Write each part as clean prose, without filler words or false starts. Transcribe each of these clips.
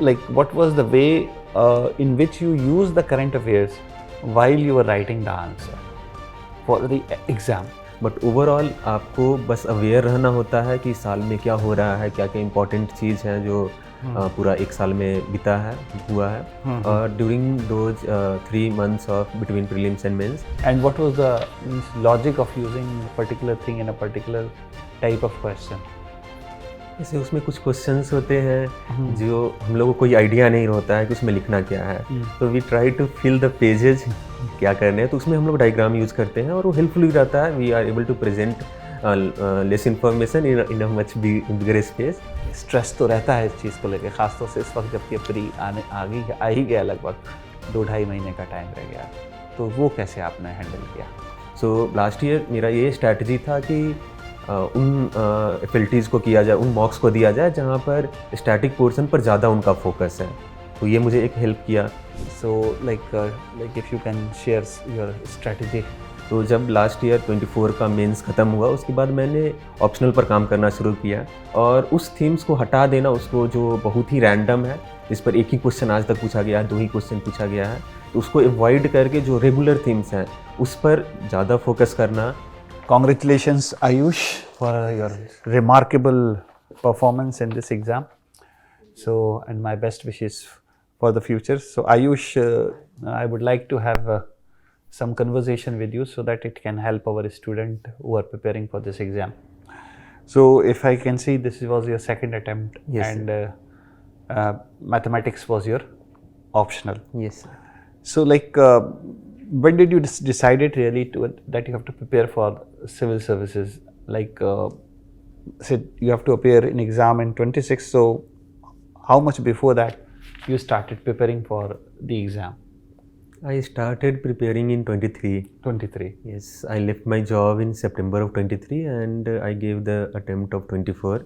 like what was the way in which you used the current affairs while you were writing the answer for the exam? But overall आपको बस aware रहना होता है कि साल में क्या हो रहा है, क्या क्या इंपॉर्टेंट चीज़ है जो पूरा एक साल में बीता है, हुआ है, और during those 3 months of between prelims and mains. And what was the logic of using a particular thing in a particular type of question? जैसे उसमें कुछ क्वेश्चंस होते हैं जो हम लोगों को कोई आइडिया नहीं होता है कि उसमें लिखना क्या है, तो we try to fill the pages क्या करने हैं, तो उसमें हम लोग डायग्राम यूज़ करते हैं और वो हेल्पफुल भी रहता है. We are able to present less information in a much bigger space. Stress तो रहता है इस चीज़ को लेकर, खासतौर से इस वक्त जबकि प्री आ ही गया, लगभग 2-2.5 महीने का टाइम रह गया, तो वो कैसे आपने हैंडल किया? सो लास्ट ईयर मेरा ये स्ट्रैटेजी था कि उन एफिलिटीज़ को किया जाए, उन मॉक्स को दिया जाए जहाँ पर स्टैटिक पोर्शन पर ज़्यादा उनका फोकस है, तो ये मुझे एक हेल्प किया. So like if you can share your strategy. तो जब लास्ट ईयर 24 का मेंस ख़त्म हुआ, उसके बाद मैंने ऑप्शनल पर काम करना शुरू किया और उस थीम्स को हटा देना, उसको जो बहुत ही रैंडम है, जिस पर एक ही क्वेश्चन आज तक पूछा गया है, 2 ही क्वेश्चन पूछा गया है, तो उसको अवॉइड करके जो रेगुलर थीम्स हैं उस पर ज़्यादा फोकस करना. Congratulations, Ayush, for your remarkable performance in this exam. So, and my best wishes for the future. So, Ayush, I would like to have some conversation with you so that it can help our student who are preparing for this exam. So, if I can see, this was your second attempt. Yes, and mathematics was your optional. Yes, sir. So, like, when did you decided really that you have to prepare for civil services? Like, say you have to appear in exam in 26. So, how much before that you started preparing for the exam? I started preparing in 23. 23. Yes, I left my job in September of 23 and I gave the attempt of 24.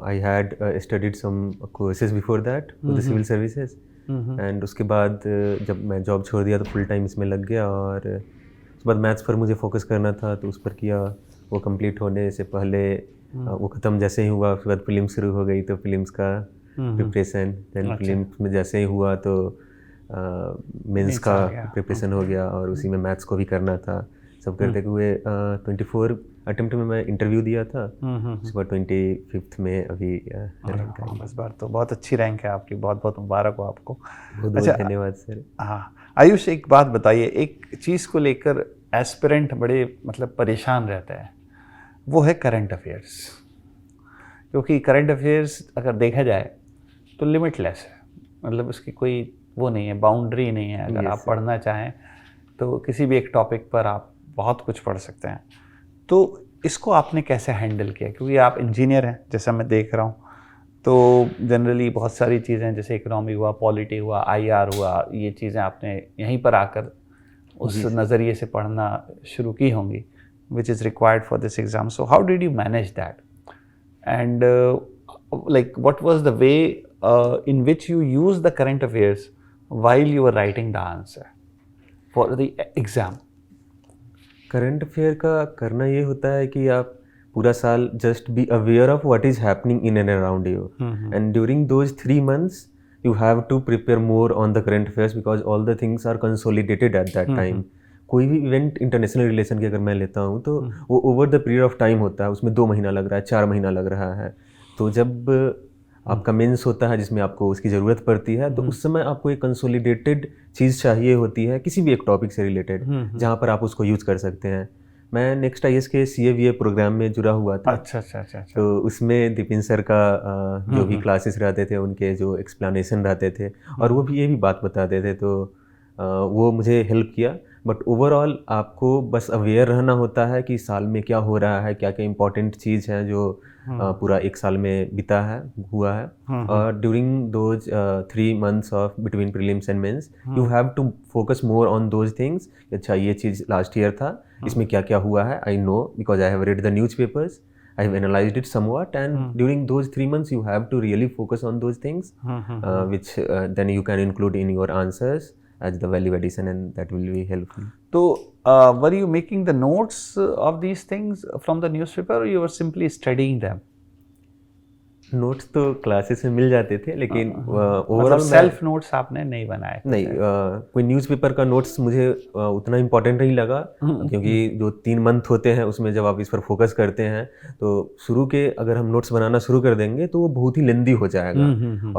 I had studied some courses before that for the civil services. And उसके बाद जब मैं job छोड़ दिया तो full time इसमें लग गया और उसके बाद मैथ्स पर मुझे फोकस करना था तो उस पर किया. वो कंप्लीट होने से पहले वो ख़त्म जैसे ही हुआ, उसके बाद फिल्म शुरू हो गई तो फिल्म्स का प्रिपरेशन, देन फिल्म्स में जैसे ही हुआ तो मेंस का प्रिपरेशन हो गया और उसी में मैथ्स को भी करना था. सब करते हुए 24 अटेम्प्ट में मैं इंटरव्यू दिया था, उसके बाद 25th में अभी रैंक आई. इस बार तो बहुत अच्छी रैंक है आपकी, बहुत बहुत मुबारक हो आपको. बहुत बहुत धन्यवाद सर. हाँ आयुष, एक बात बताइए, एक चीज़ को लेकर एस्पिरेंट बड़े मतलब परेशान रहते हैं, वो है करंट अफेयर्स. क्योंकि करंट अफेयर्स अगर देखा जाए तो लिमिटलेस है, मतलब उसकी कोई वो नहीं है, बाउंड्री नहीं है. अगर आप पढ़ना चाहें तो किसी भी एक टॉपिक पर आप बहुत कुछ पढ़ सकते हैं. तो इसको आपने कैसे हैंडल किया? क्योंकि आप इंजीनियर हैं जैसा मैं देख रहा हूँ, तो जनरली बहुत सारी चीज़ें जैसे इकोनॉमी हुआ, पॉलिटी हुआ, IR हुआ, ये चीज़ें आपने यहीं पर आकर उस नज़रिए से पढ़ना शुरू की होंगी, which is required for this exam. So how did you manage that and like what was the way in which you use the current affairs while you were writing the answer for the exam? Current affair का करना ये होता है कि आप पूरा साल just be aware of what is happening in and around you, and during those 3 months you have to prepare more on the current affairs because all the things are consolidated at that time. कोई भी event international relation की अगर मैं लेता हूँ तो वो over the period of time होता है, उसमें 2 महीना लग रहा है, 4 महीना लग रहा है. तो जब आपका मेंस होता है जिसमें आपको उसकी ज़रूरत पड़ती है, तो उस समय आपको एक कंसोलिडेटेड चीज़ चाहिए होती है किसी भी एक टॉपिक से रिलेटेड, जहाँ पर आप उसको यूज़ कर सकते हैं. मैं नेक्स्ट IAS के CA प्रोग्राम में जुड़ा हुआ था. अच्छा. तो उसमें दीपिन सर का जो भी क्लासेस रहते थे, उनके जो एक्सप्लेनेशन रहते थे और वो भी ये भी बात बताते थे, तो वो मुझे हेल्प किया. बट ओवरऑल आपको बस अवेयर रहना होता है कि साल में क्या हो रहा है, क्या क्या इंपॉर्टेंट चीज़ है जो पूरा एक साल में बीता है, हुआ है, और during those 3 months of between prelims and mains you have to focus more on those things. अच्छा, ये चीज़ लास्ट ईयर था, इसमें क्या क्या हुआ है, I know because I have read the newspapers, I have analyzed it somewhat, and during those 3 months you have to really focus on those things, which then you can include in your answers as the value addition, and that will be helpful. So, were you making the notes of these things from the newspaper, or you were simply studying them? Notes तो classes में मिल जाते थे, लेकिन overall मतलब self notes आपने नहीं बनाए? नहीं, कोई न्यूज़पेपर का नोट्स मुझे उतना इम्पोर्टेंट नहीं लगा, क्योंकि जो 3 मंथ होते हैं उसमें जब आप इस पर फोकस करते हैं तो शुरू के अगर हम नोट्स बनाना शुरू कर देंगे तो वो बहुत ही लेंदी हो जाएगा,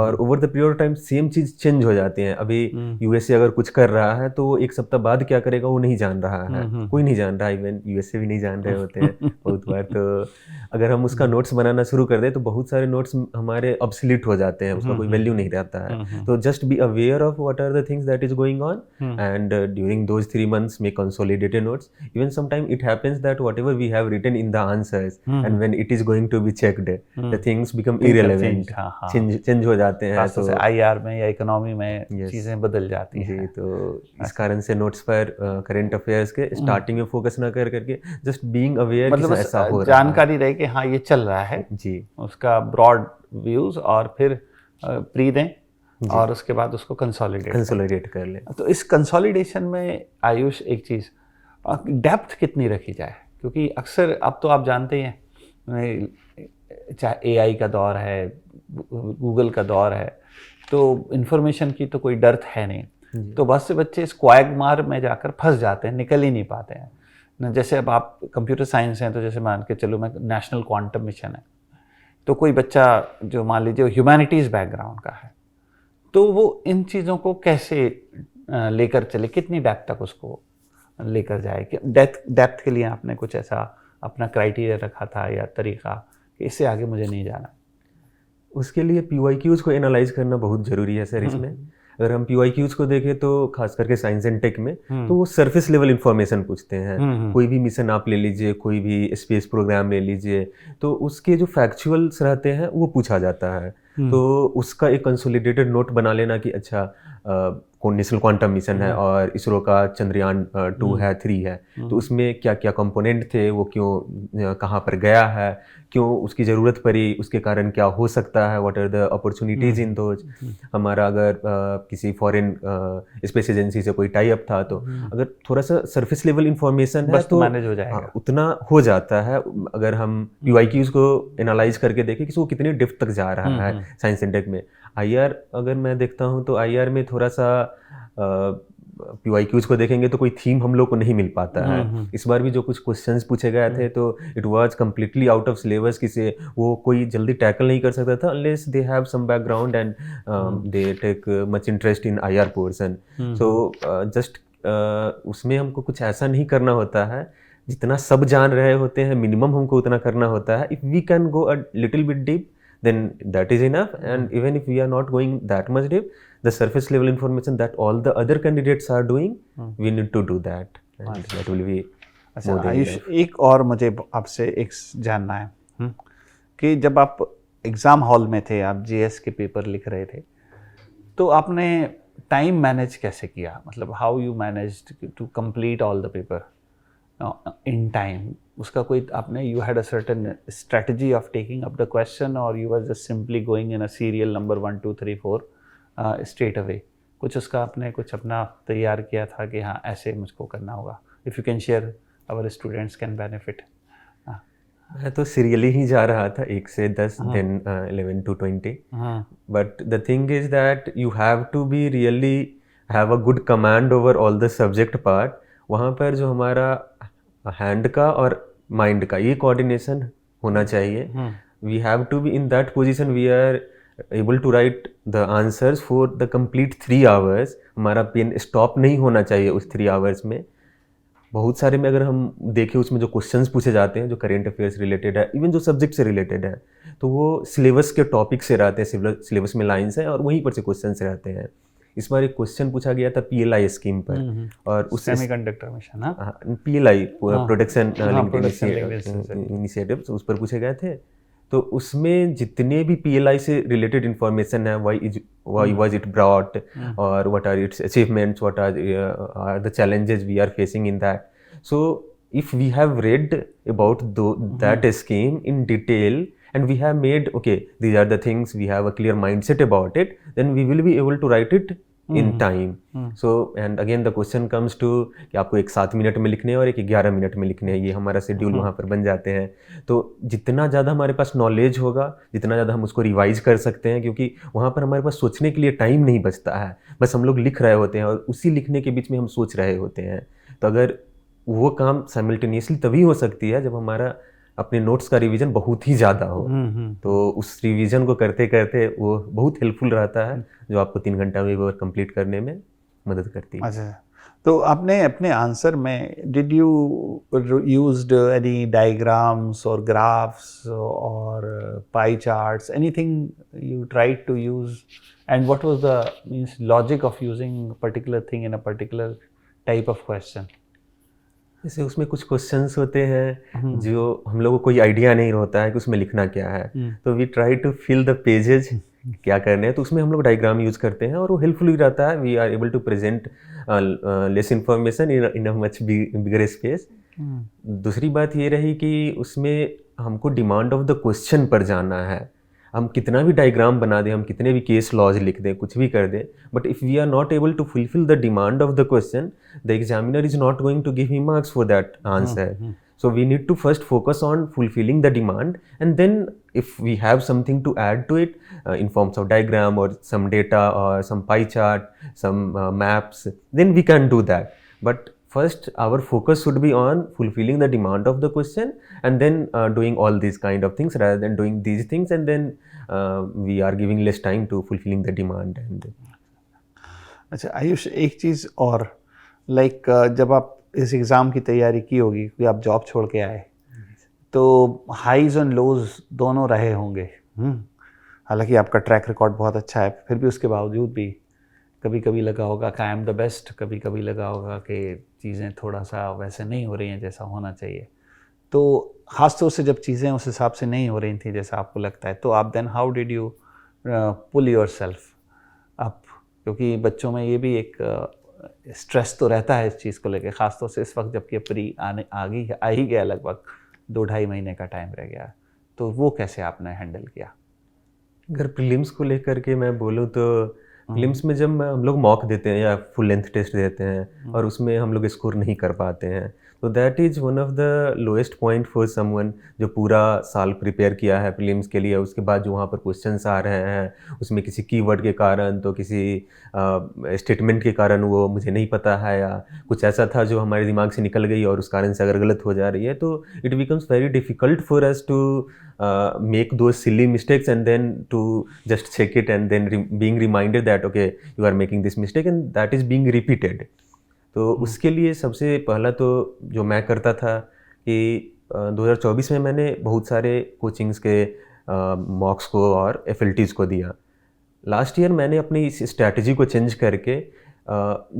और over the period of time same cheese change हो जाती है। अभी यूएसए अगर कुछ कर रहा है तो एक सप्ताह बाद क्या करेगा वो नहीं जान रहा है, कोई नहीं जान रहा, इवन यूएसए भी नहीं जान रहे होते हैं बहुत बार। तो अगर हम उसका नोट्स बनाना शुरू कर दें तो बहुत सारे नोट्स हमारे ऑब्सोलीट हो जाते हैं, उसका कोई वैल्यू नहीं रहता है। तो just be aware of what are the things that is going on, and during those 3 months make consolidated notes. Even sometimes it happens that whatever we have written in the answers and when it is going to be checked, the things become irrelevant, change हो जाते हैं। तो IR में या economy में चीजें बदल जाती हैं। जी, तो इस कारण से नोट्स पर करंट अफेयर्स के स्टार्टिंग में फोकस ना करके जस्ट बीइंग अवेयर, मतलब ऐसा हो रहा है, जानकारी रहे कि हाँ ये चल रहा है जी, उसका ब्रॉड व्यूज, और फिर प्री दें और उसके बाद उसको कंसोलिडेट कर ले। तो इस कंसोलिडेशन में आयुष एक चीज़, डेप्थ कितनी रखी जाए? क्योंकि अक्सर अब तो आप जानते ही हैं, चाहे एआई का दौर है, गूगल का दौर है, तो इन्फॉर्मेशन की तो कोई डर है नहीं, तो बहुत से बच्चे इस क्वैगमार में जाकर फंस जाते हैं, निकल ही नहीं पाते हैं न। जैसे अब आप कंप्यूटर साइंस हैं तो जैसे मान के चलो मैं नेशनल क्वांटम मिशन है, तो कोई बच्चा जो मान लीजिए ह्यूमैनिटीज़ बैकग्राउंड का है तो वो इन चीज़ों को कैसे लेकर चले, कितनी डेप्थ तक उसको लेकर जाए? कि डेप्थ के लिए आपने कुछ ऐसा अपना क्राइटेरिया रखा था या तरीका कि इससे आगे मुझे नहीं जाना? उसके लिए PYQs को एनालाइज करना बहुत ज़रूरी है सर। इसमें अगर हम PYQs को देखें तो खास करके साइंस एंड टेक में तो वो सरफेस लेवल इंफॉर्मेशन पूछते हैं। कोई भी मिशन आप ले लीजिए, कोई भी स्पेस प्रोग्राम ले लीजिए, तो उसके जो फैक्चुअल्स रहते हैं वो पूछा जाता है। तो उसका एक कंसोलिडेटेड नोट बना लेना कि अच्छा नेशनल क्वांटम मिशन है और इसरो का चंद्रयान 2 है, 3 है, तो उसमें क्या क्या कंपोनेंट थे, वो क्यों कहाँ पर गया है, क्यों उसकी ज़रूरत पड़ी, उसके कारण क्या हो सकता है, what are the opportunities in those. हमारा अगर किसी फॉरेन स्पेस एजेंसी से कोई टाई अप था, तो अगर थोड़ा सा सरफेस लेवल इंफॉर्मेशन है तो मैनेज हो जाएगा, उतना हो जाता है। अगर हम PYQs को एनालाइज करके देखें कि वो कितनी डेप्थ तक जा रहा है साइंस एंड टेक में। IR अगर मैं देखता हूँ तो IR में थोड़ा सा PYQs को देखेंगे तो कोई थीम हम लोग को नहीं मिल पाता है। इस बार भी जो कुछ क्वेश्चंस पूछे गए थे तो it was completely out of syllabus, किसी वो कोई जल्दी टैकल नहीं कर सकता था unless they have some background and they take much interest in IR portion. So just उसमें हमको कुछ ऐसा नहीं करना होता है, जितना सब जान रहे होते हैं मिनिमम हमको उतना करना होता है। If we can go a little bit deep then that is enough, and even if we are not going that much deep, the surface level information that all the other candidates are doing, we need to do that, and that will be अच्छा आयुष, एक और मुझे आपसे एक जानना है कि जब आप एग्ज़ाम हॉल में थे, आप GS के पेपर लिख रहे थे, तो आपने टाइम मैनेज कैसे किया? मतलब how you managed to complete all the paper in time? उसका कोई आपने you had a certain strategy of taking up the question, और you were just simply going in a serial number 1 2 3 4 straight away? कुछ उसका आपने कुछ अपना तैयार किया था कि हाँ ऐसे मुझको करना होगा? If you can share, our students can benefit. मैं तो सीरियली ही जा रहा था 1 से 10, then 11 to 20, but the thing is that you have to be really have a good command over all the subject part. वहाँ पर जो हमारा हैंड का और माइंड का ये कोऑर्डिनेशन होना चाहिए। We have to be in that position, we are able to write the answers for the complete 3 hours। हमारा पेन स्टॉप नहीं होना चाहिए उस 3 hours में। बहुत सारे में अगर हम देखें उसमें जो क्वेश्चंस पूछे जाते हैं जो करेंट अफेयर्स रिलेटेड है, इवन जो सब्जेक्ट से रिलेटेड है, तो वो सिलेबस के टॉपिक से रहते हैं, सिलेबस में लाइन्स हैं और वहीं पर से क्वेश्चंस रहते हैं। इस बार एक क्वेश्चन पूछा गया था PLI स्कीम पर, और उस सेमीकंडक्टर मिशन, हाँ PLI प्रोडक्शन इनिशिएटिव, उस पर पूछे गए थे। तो उसमें जितने भी PLI से रिलेटेड इंफॉर्मेशन है, why was it brought, और what are its achievements, what are the challenges we are facing in that. So if we have read about that scheme in detail and we have made, okay, these are the things, we have a clear mindset about it, then we will be able to write it in time. So and again the question comes to कि आपको एक 7 minute में लिखने हैं और एक 11 minute में लिखने हैं, ये हमारा शेड्यूल वहाँ पर बन जाते हैं. तो जितना ज़्यादा हमारे पास नॉलेज होगा, जितना ज़्यादा हम उसको रिवाइज कर सकते हैं, क्योंकि वहाँ पर हमारे पास सोचने के लिए टाइम नहीं बचता है, बस हम लोग लिख रहे होते हैं और उसी लिखने के बीच में हम सोच रहे होते हैं. तो अगर वो काम साइमल्टेनियसली तभी हो सकती है जब हमारा अपने नोट्स का रिवीजन बहुत ही ज़्यादा हो. तो उस रिवीजन को करते करते वो बहुत हेल्पफुल रहता है, जो आपको 3 घंटा में वो कंप्लीट करने में मदद करती है. अच्छा, तो आपने अपने आंसर में did you used any diagrams और ग्राफ्स और pie charts, anything you tried to use, and what was the means logic of using particular thing in a particular type of question? जैसे उसमें कुछ क्वेश्चंस होते हैं जो हम लोगों को कोई आइडिया नहीं होता है कि उसमें लिखना क्या है, तो we try to fill the pages क्या करने हैं, तो उसमें हम लोग डायग्राम यूज करते हैं और वो हेल्पफुल भी रहता है. We are able to present less information in a much bigger space. दूसरी बात ये रही कि उसमें हमको डिमांड ऑफ द क्वेश्चन पर जाना है. हम कितना भी डायग्राम बना दें, हम कितने भी केस लॉज लिख दें, कुछ भी कर दें, but if we are not able to fulfil the demand of the question, the examiner is not going to give him marks for that answer. So we need to first focus on fulfilling the demand, and then if we have something to add to it in forms of diagram or some data or some pie chart, some maps, then we can do that. But first our focus should be on fulfilling the demand of the question, and then doing all these kind of things rather than doing these things, and then we are giving less time to fulfilling the demand. And अच्छा आयुष, एक चीज़ और, like जब आप इस exam की तैयारी की होगी कि आप जॉब छोड़ के आए, तो हाईज एंड लोज दोनों रहे होंगे. हालांकि आपका ट्रैक रिकॉर्ड बहुत अच्छा है, फिर भी उसके बावजूद भी कभी कभी लगा होगा कि आई एम द बेस्ट, कभी कभी लगा होगा कि चीज़ें थोड़ा सा वैसे नहीं हो रही हैं जैसा होना चाहिए. तो ख़ासतौर से जब चीज़ें उस हिसाब से नहीं हो रही थी जैसा आपको लगता है, तो आप then how did you pull yourself up? क्योंकि बच्चों में ये भी एक स्ट्रेस तो रहता है इस चीज़ को लेकर, ख़ासतौर से इस वक्त जबकि प्री आ ही गया, लगभग 2-2.5 महीने का टाइम रह गया. तो वो कैसे आपने हैंडल किया? अगर प्रीलिम्स को लेकर के मैं बोलूँ तो प्रीलिम्स में जब हम लोग मॉक देते हैं या फुल लेंथ टेस्ट देते हैं और उसमें हम लोग स्कोर नहीं कर पाते हैं, तो that is one of the lowest point for someone जो पूरा साल प्रिपेयर किया है प्रीलिम्स के लिए. उसके बाद जो वहाँ पर क्वेश्चंस आ रहे हैं उसमें किसी कीवर्ड के कारण, तो किसी स्टेटमेंट के कारण वो मुझे नहीं पता है, या कुछ ऐसा था जो हमारे दिमाग से निकल गई और उस कारण से अगर गलत हो जा रही है, तो it becomes very difficult for us to make those silly mistakes and then to just check it and then being reminded that okay you are making this mistake and that is being repeated. तो उसके लिए सबसे पहला तो जो मैं करता था कि 2024 में मैंने बहुत सारे कोचिंग्स के मॉक्स को और FLTs को दिया. लास्ट ईयर मैंने अपनी इस स्ट्रैटेजी को चेंज करके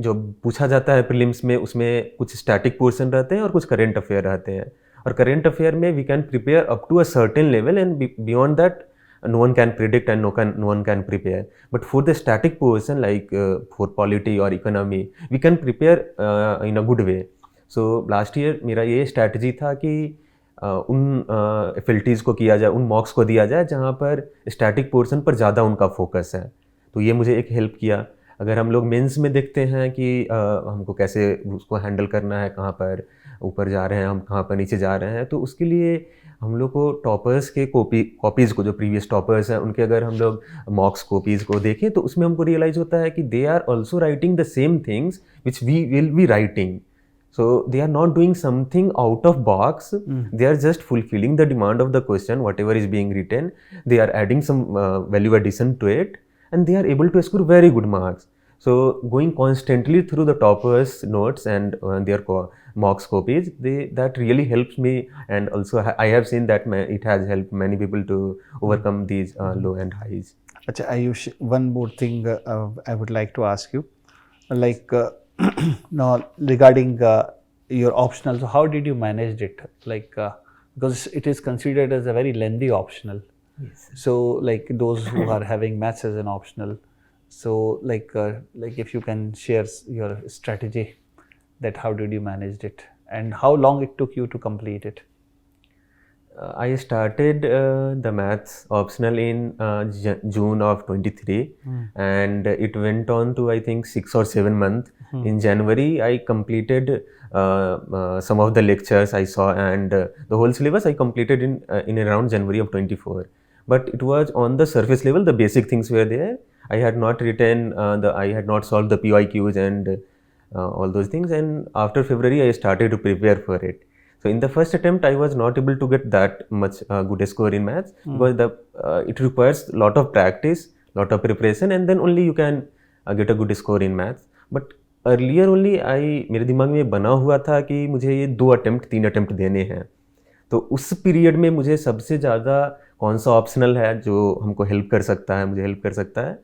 जो पूछा जाता है प्रीलिम्स में उसमें कुछ स्टैटिक पोर्शन रहते हैं और कुछ करेंट अफेयर रहते हैं, और करेंट अफेयर में we can prepare up to a certain level and beyond that no one can predict and no one can prepare. But for the static portion like for polity or economy we can prepare in a good way. So last year मेरा ये strategy था कि उन FLTs को किया जाए, उन मॉक्स को दिया जाए जहाँ पर स्टैटिक पोर्शन पर ज़्यादा उनका फोकस है. तो ये मुझे एक हेल्प किया. अगर हम लोग मेंस में देखते हैं कि हमको कैसे उसको हैंडल करना है, कहाँ पर ऊपर जा रहे हैं हम, कहाँ पर नीचे जा रहे हैं, तो उसके लिए हम लोग को टॉपर्स के कॉपीज़ को, जो प्रीवियस टॉपर्स हैं उनके अगर हम लोग मॉक्स कॉपीज़ को देखें तो उसमें हमको रियलाइज़ होता है कि they are also writing the same things which we will be writing. So they are not doing something out of box. They are just fulfilling the demand of the question, whatever is being written. They are adding some value addition to it, and they are able to score very good marks. So going constantly through the toppers' notes and their mocks copies, that really helps me. And also I have seen that it has helped many people to overcome these low and highs. Achha Ayush, one more thing I would like to ask you, like now regarding your optional. So how did you manage it? Like because it is considered as a very lengthy optional. Yes. So like those who are having maths as an optional. So like if you can share your strategy, that how did you manage it and how long it took you to complete it? I started the maths optional in June of 23, and it went on to I think 6 or 7 months. In January, I completed some of the lectures I saw, and the whole syllabus I completed in around January of 24. But it was on the surface level. The basic things were there. I had not written I had not solved the PYQs and all those things. And after February, I started to prepare for it. So in the first attempt, I was not able to get that much good score in maths because it requires a lot of practice, lot of preparation, and then only you can get a good score in maths. But earlier only मेरे दिमाग में बना हुआ था कि मुझे ये 3 attempt देने हैं. तो उस पीरियड में मुझे सबसे ज़्यादा कौन सा ऑप्शनल है जो हमको हेल्प कर सकता है, मुझे हेल्प कर सकता है,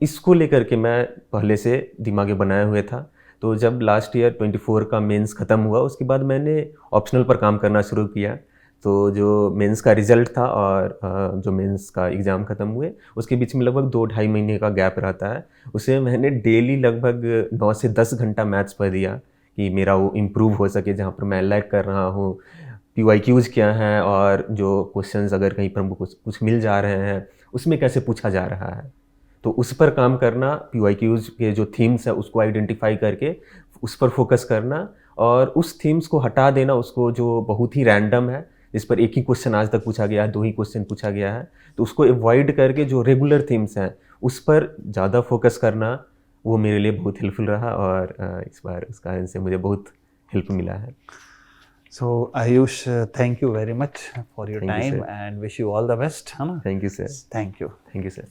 इसको लेकर के मैं पहले से दिमाग में बनाए हुए था. तो जब लास्ट ईयर 24 का मेंस ख़त्म हुआ, उसके बाद मैंने ऑप्शनल पर काम करना शुरू किया. तो जो मेंस का रिज़ल्ट था और जो मेंस का एग्ज़ाम ख़त्म हुए, उसके बीच में लगभग 2-2.5 महीने का गैप रहता है. उसे मैंने डेली लगभग 9 से 10 घंटा मैथ्स पढ़ दिया कि मेरा वो इम्प्रूव हो सके. जहाँ पर मैं लैग कर रहा हूँ, PYQs क्या हैं और जो क्वेश्चंस अगर कहीं पर हमको कुछ मिल जा रहे हैं, उसमें कैसे पूछा जा रहा है. तो उस पर काम करना, PYQs के जो थीम्स है उसको आइडेंटिफाई करके उस पर फोकस करना और उस थीम्स को हटा देना, उसको जो बहुत ही रैंडम है, जिस पर एक ही क्वेश्चन आज तक पूछा गया है, 2 ही क्वेश्चन पूछा गया है, तो उसको अवॉइड करके जो रेगुलर थीम्स हैं उस पर ज़्यादा फोकस करना, वो मेरे लिए बहुत हेल्पफुल रहा और इस बार उस कारण से मुझे बहुत हेल्प मिला है. So Ayush, thank you very much for your time and wish you all the best. Thank you, sir. Thank you. Thank you, sir.